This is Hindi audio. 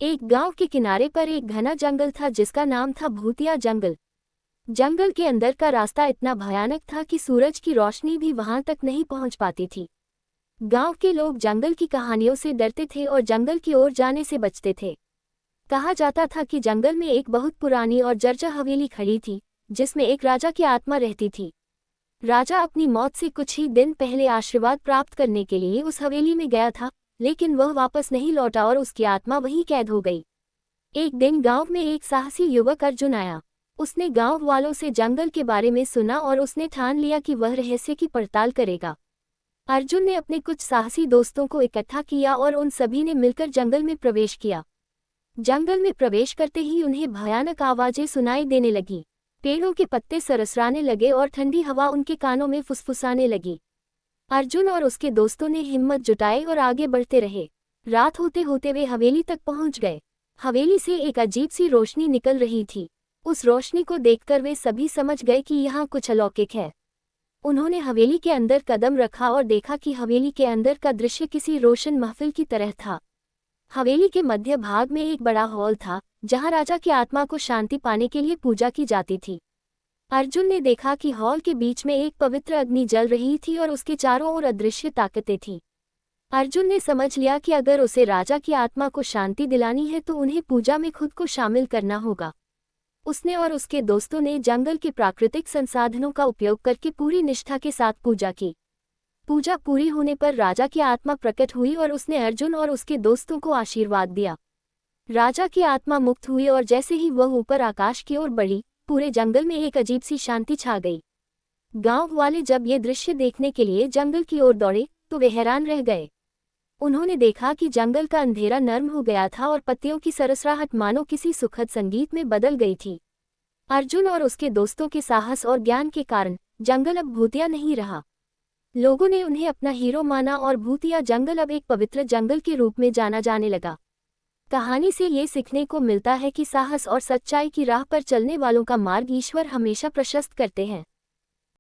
एक गांव के किनारे पर एक घना जंगल था जिसका नाम था भूतिया जंगल। जंगल के अंदर का रास्ता इतना भयानक था कि सूरज की रोशनी भी वहां तक नहीं पहुंच पाती थी। गांव के लोग जंगल की कहानियों से डरते थे और जंगल की ओर जाने से बचते थे। कहा जाता था कि जंगल में एक बहुत पुरानी और जर्जर हवेली खड़ी थी, जिसमें एक राजा की आत्मा रहती थी। राजा अपनी मौत से कुछ ही दिन पहले आशीर्वाद प्राप्त करने के लिए उस हवेली में गया था, लेकिन वह वापस नहीं लौटा और उसकी आत्मा वहीं कैद हो गई। एक दिन गांव में एक साहसी युवक अर्जुन आया। उसने गांव वालों से जंगल के बारे में सुना और उसने ठान लिया कि वह रहस्य की पड़ताल करेगा। अर्जुन ने अपने कुछ साहसी दोस्तों को इकट्ठा किया और उन सभी ने मिलकर जंगल में प्रवेश किया। जंगल में प्रवेश करते ही उन्हें भयानक आवाजें सुनाई देने लगीं। पेड़ों के पत्ते सरसराने लगे और ठंडी हवा उनके कानों में फुसफुसाने लगी। अर्जुन और उसके दोस्तों ने हिम्मत जुटाई और आगे बढ़ते रहे। रात होते होते वे हवेली तक पहुंच गए। हवेली से एक अजीब सी रोशनी निकल रही थी। उस रोशनी को देखकर वे सभी समझ गए कि यहाँ कुछ अलौकिक है। उन्होंने हवेली के अंदर कदम रखा और देखा कि हवेली के अंदर का दृश्य किसी रोशन महफिल की तरह था। हवेली के मध्य भाग में एक बड़ा हॉल था, जहाँ राजा की आत्मा को शांति पाने के लिए पूजा की जाती थी। अर्जुन ने देखा कि हॉल के बीच में एक पवित्र अग्नि जल रही थी और उसके चारों ओर अदृश्य ताकतें थीं। अर्जुन ने समझ लिया कि अगर उसे राजा की आत्मा को शांति दिलानी है तो उन्हें पूजा में खुद को शामिल करना होगा। उसने और उसके दोस्तों ने जंगल के प्राकृतिक संसाधनों का उपयोग करके पूरी निष्ठा के साथ पूजा की। पूजा पूरी होने पर राजा की आत्मा प्रकट हुई और उसने अर्जुन और उसके दोस्तों को आशीर्वाद दिया। राजा की आत्मा मुक्त हुई और जैसे ही वह ऊपर आकाश की ओर बढ़ी, पूरे जंगल में एक अजीब सी शांति छा गई। गांव वाले जब ये दृश्य देखने के लिए जंगल की ओर दौड़े तो वे हैरान रह गए। उन्होंने देखा कि जंगल का अंधेरा नर्म हो गया था और पत्तियों की सरसराहट मानो किसी सुखद संगीत में बदल गई थी। अर्जुन और उसके दोस्तों के साहस और ज्ञान के कारण जंगल अब भूतिया नहीं रहा। लोगों ने उन्हें अपना हीरो माना और भूतिया जंगल अब एक पवित्र जंगल के रूप में जाना जाने लगा। कहानी से ये सीखने को मिलता है कि साहस और सच्चाई की राह पर चलने वालों का मार्ग ईश्वर हमेशा प्रशस्त करते हैं।